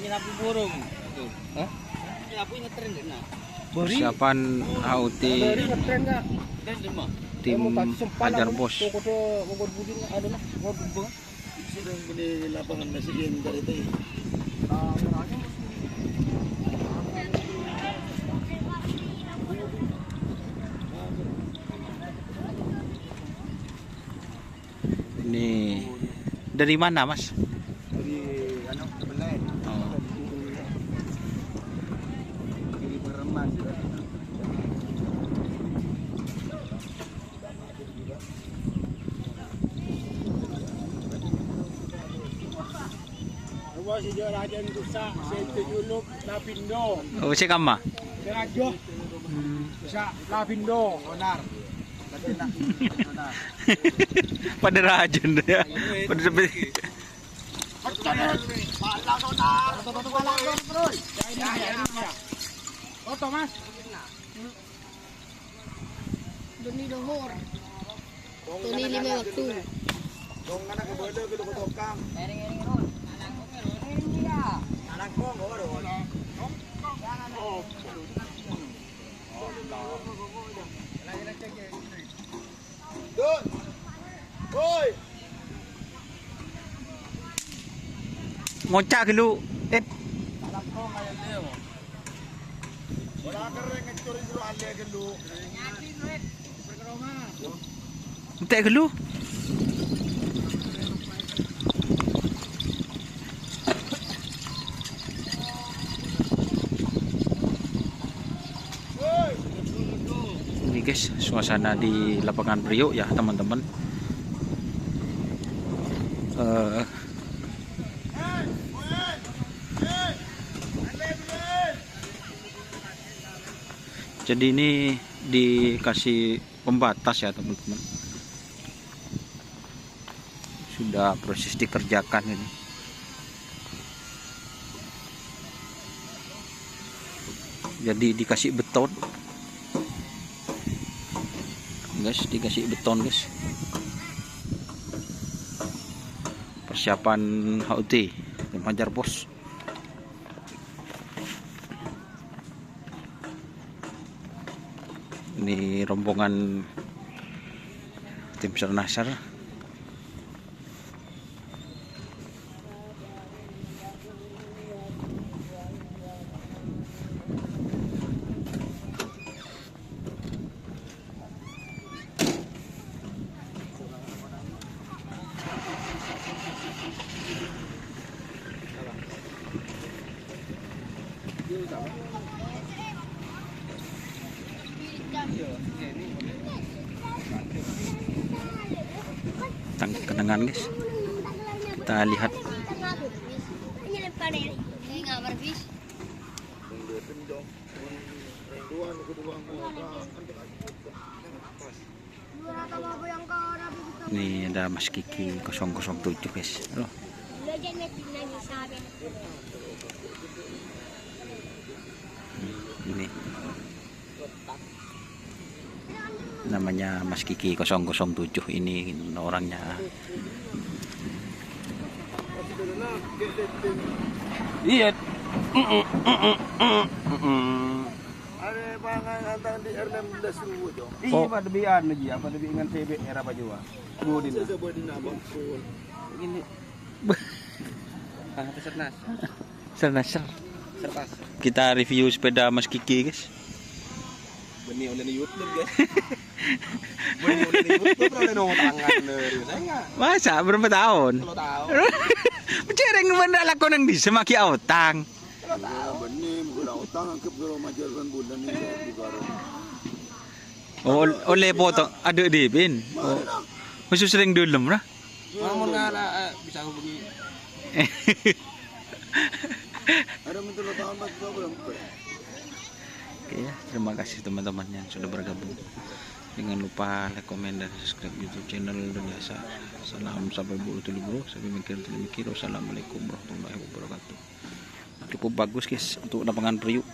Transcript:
Nyapu burung. Hah? Nyapu ngetren enggak? Persiapan HUT tim Hajar Bos. Sedang di lapangan masih yang dari itu. Ini dari mana, Mas? Dari Kebelet. Oh. Dari Pereman. Si Jarajan Rusak, Sejuluk, Lapindo. Oh, si Kama. Jarajo. Sa Lapindo, benar. Pada rajin ya. Pada sampai Foto Mas. Doni dohor. Doni 5 waktu. Dong kana ke bodo ke tukang. Ering-ering ron. Anak ko ngoro. Dun. Hoy. ngocak dulu. Anak ko ngayon deo. Wala ka rin ngecuri dulu ale gelu. Nyati duit. Berkeroma. Entek dulu. Ini guys, suasana di lapangan Priok ya teman-teman. Jadi ini dikasih pembatas ya teman-teman. Sudah proses dikerjakan ini. Jadi dikasih beton. Guys, dikasih beton guys. Persiapan HUT tim Hajar Bos. Ini rombongan tim Sernasar. Kenangan guys, kita lihat ini ada Mas Kiki 007 guys. Halo. Ini namanya Mas Kiki 007 ini orangnya. Iya. Ada pangan antang di R16 ribu dong. Oh. Iya pada bian lagi apa lebih dengan TB era apa juga. Budin. Budin abang. Ini. Ah, Sernas. Sernasar. Serpas. Kita review sepeda Mas Kiki guys. Benih oleh di YouTube guys. Benih oleh di YouTube oleh nongol tangan dari saya. Masa berapa tahun? Kalau tahu. Mencereng benda lakon di semaki utang. Kalau tahu benih gula utang angkep gula majarkan bulan ini di baru. Oh, oleh potong ada di bin. Oh. Masih sering dulem lah. Mau ngala bisa hubungi. Ada mentul tahun 4 belum. Oke ya, terima kasih teman-teman yang sudah bergabung. Jangan lupa like, komen, dan subscribe YouTube channel Indonesia. Salam sampai bulu tuli bro, sampai mikir tuli mikir. Wassalamualaikum warahmatullahi wabarakatuh. Cukup bagus guys untuk lapangan Priok.